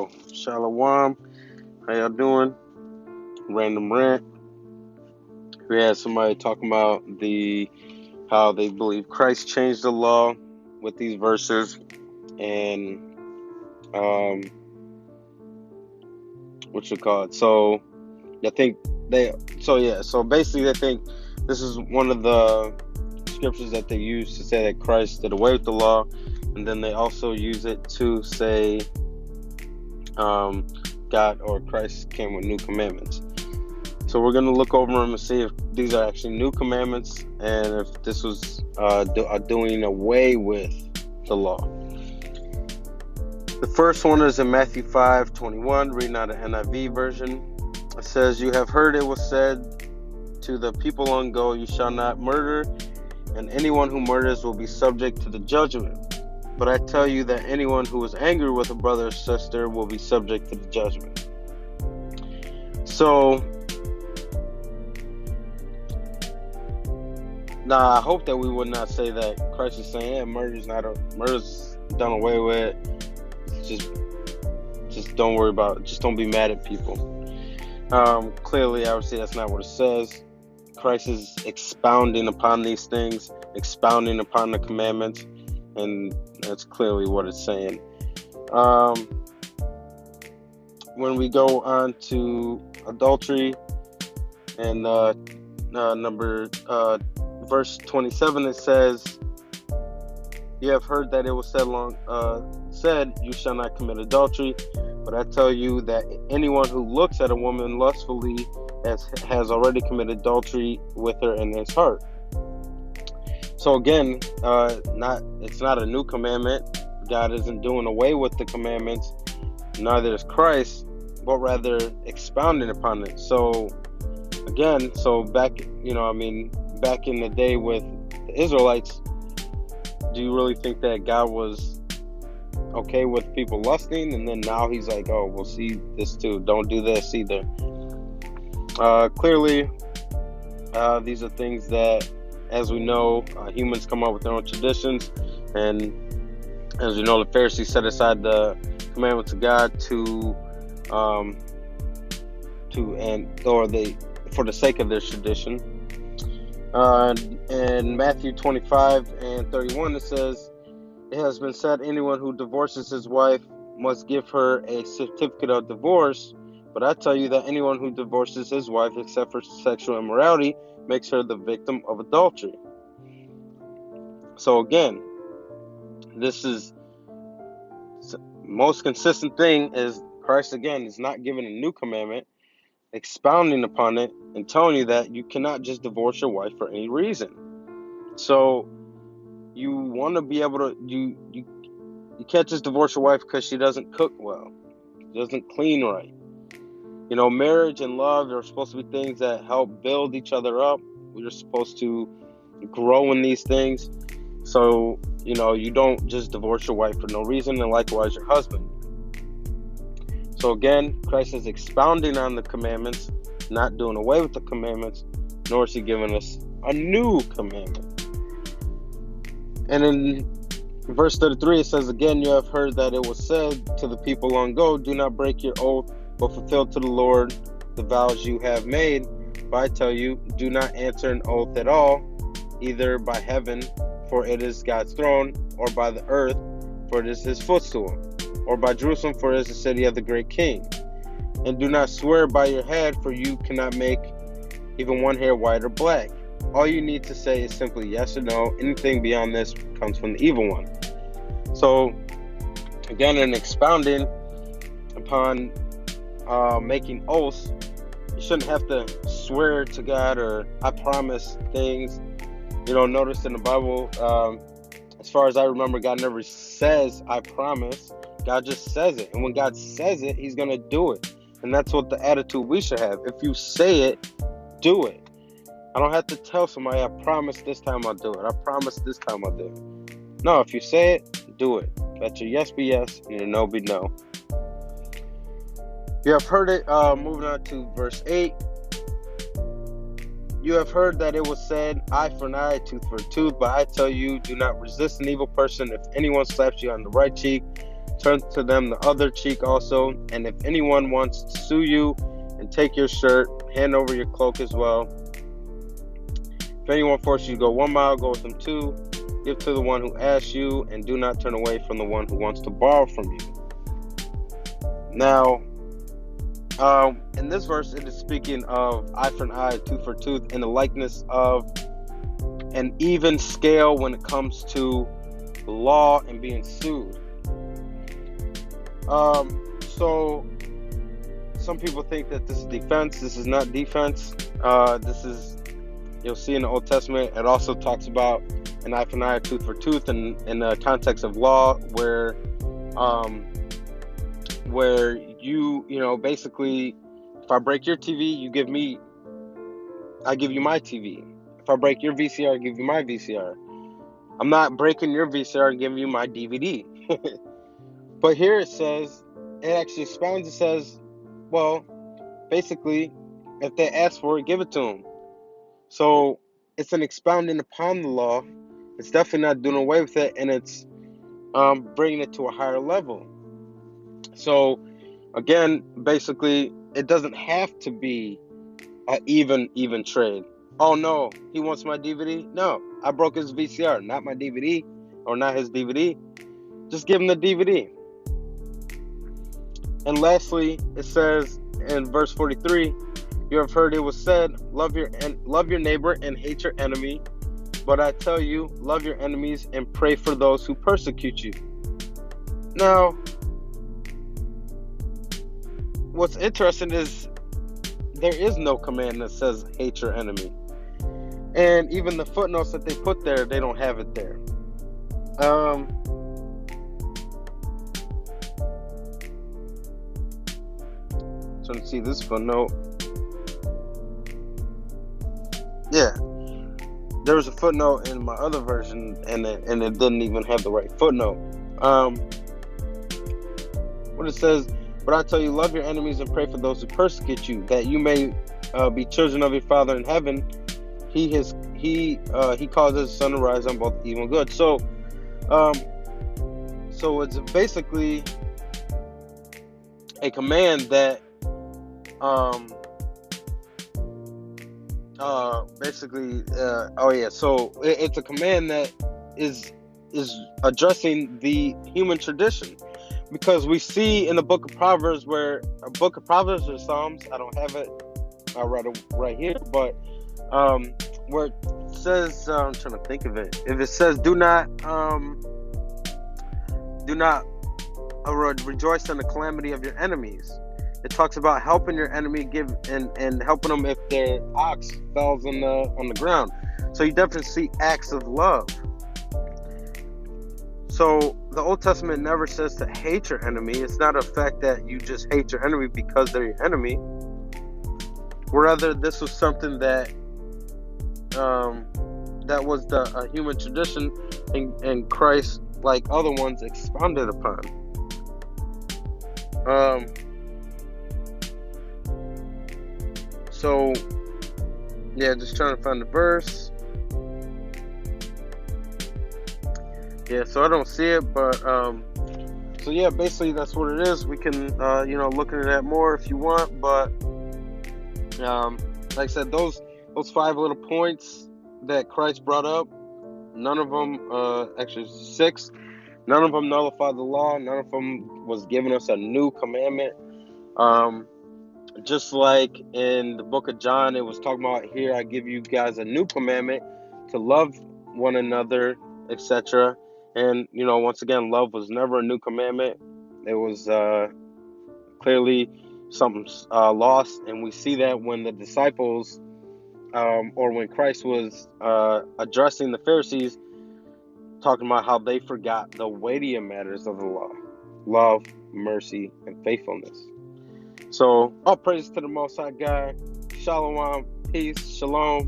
Yo, Shalom. How y'all doing? Random Rant. We had somebody talking about how they believe Christ changed the law with these verses, and what you call it. So I think so basically they think this is one of the scriptures that they use to say that Christ did away with the law, and then they also use it to say God or Christ came with new commandments. So we're going to look over them and see if these are actually new commandments and if this was doing away with the law. The first one is in Matthew 5:21, reading out an NIV version. It says, "You have heard it was said to the people long ago, you shall not murder, and anyone who murders will be subject to the judgment. But I tell you that anyone who is angry with a brother or sister will be subject to the judgment." So, I hope that we would not say that Christ is saying, murder's done away with. Just don't worry about it. Just don't be mad at people. Clearly, obviously, that's not what it says. Christ is expounding upon these things, expounding upon the commandments, and that's clearly what it's saying. When we go on to adultery and verse 27, it says, "You have heard that it was said, you shall not commit adultery. But I tell you that anyone who looks at a woman lustfully has already committed adultery with her in his heart." So again, it's not a new commandment. God isn't doing away with the commandments. Neither is Christ, but rather expounding upon it. So again, back in the day with the Israelites, do you really think that God was okay with people lusting? And then now he's like, oh, we'll see this too. Don't do this either. Clearly, these are things that, as we know, humans come up with their own traditions. And as we know, the Pharisees set aside the commandments of God for the sake of their tradition. In Matthew 25:31, it says, "It has been said, anyone who divorces his wife must give her a certificate of divorce. But I tell you that anyone who divorces his wife except for sexual immorality makes her the victim of adultery." So again, this is most consistent thing is Christ again is not giving a new commandment, expounding upon it and telling you that you cannot just divorce your wife for any reason. So you want to be able to you can't just divorce your wife because she doesn't cook well, doesn't clean right. Marriage and love are supposed to be things that help build each other up. We're supposed to grow in these things. So, you don't just divorce your wife for no reason, and likewise your husband. So again, Christ is expounding on the commandments, not doing away with the commandments, nor is he giving us a new commandment. And in verse 33, it says, "Again, you have heard that it was said to the people long ago, do not break your oath, but fulfill to the Lord the vows you have made. But I tell you, do not answer an oath at all, either by heaven, for it is God's throne, or by the earth, for it is his footstool, or by Jerusalem, for it is the city of the great king. And do not swear by your head, for you cannot make even one hair white or black. All you need to say is simply yes or no. Anything beyond this comes from the evil one." So again, in expounding upon making oaths, you shouldn't have to swear to God or I promise things. Notice in the Bible, as far as I remember, God never says I promise. God just says it. And when God says it, he's going to do it. And that's what the attitude we should have. If you say it, do it. I don't have to tell somebody, I promise this time I'll do it. I promise this time I'll do it. No, if you say it, do it. Let your yes be yes and your no be no. You have heard it, moving on to verse 8. "You have heard that it was said, eye for an eye, tooth for a tooth. But I tell you, do not resist an evil person. If anyone slaps you on the right cheek, turn to them the other cheek also. And if anyone wants to sue you and take your shirt, hand over your cloak as well. If anyone forces you to go 1 mile, go with them 2. Give to the one who asks you, and do not turn away from the one who wants to borrow from you. Now, in this verse, it is speaking of eye for an eye, tooth for tooth, in the likeness of an even scale when it comes to law and being sued. So some people think that this is defense. This is not defense. This is, you'll see in the Old Testament, it also talks about an eye for an eye, tooth for tooth, in the context of law, where you basically, if I break your TV, I give you my TV. If I break your VCR, I give you my VCR. I'm not breaking your VCR and giving you my DVD. But here it actually expounds, it says, well, basically, if they ask for it, give it to them. So it's an expounding upon the law. It's definitely not doing away with it, and it's bringing it to a higher level. So again, basically, it doesn't have to be an even trade. Oh no, he wants my DVD? No, I broke his VCR, not my DVD, or not his DVD. Just give him the DVD. And lastly, it says in verse 43, you have heard it was said, love your neighbor and hate your enemy. But I tell you, love your enemies and pray for those who persecute you. Now, what's interesting is there is no command that says hate your enemy. And even the footnotes that they put there, they don't have it there. Trying to see this footnote. Yeah. There was a footnote in my other version, and it didn't even have the right footnote. What it says, but I tell you, love your enemies and pray for those who persecute you, that you may be children of your Father in heaven. He causes the sun to rise on both evil and good. So it's basically a command that so it's a command that is addressing the human tradition, because we see in the book of Proverbs or Psalms, I don't have it right here, but where it says, I'm trying to think of it, if it says do not rejoice in the calamity of your enemies. It talks about helping your enemy, and helping them if their ox falls on the ground. So you definitely see acts of love. So the Old Testament never says to hate your enemy. It's not a fact that you just hate your enemy because they're your enemy. Rather, this was something that was a human tradition, and Christ, like other ones, expounded upon. So, yeah, just trying to find the verse. Yeah, so I don't see it, but, so yeah, basically that's what it is. We can, look into that more if you want, but, like I said, those 5 little points that Christ brought up, none of them, actually 6, none of them nullify the law. None of them was giving us a new commandment. Just like in the book of John, it was talking about, here I give you guys a new commandment, to love one another, etc. And, once again, love was never a new commandment. It was clearly something lost. And we see that when the disciples, or when Christ was addressing the Pharisees, talking about how they forgot the weightier matters of the law: love, mercy, and faithfulness. So, all praise to the Most High God. Shalom, peace, shalom.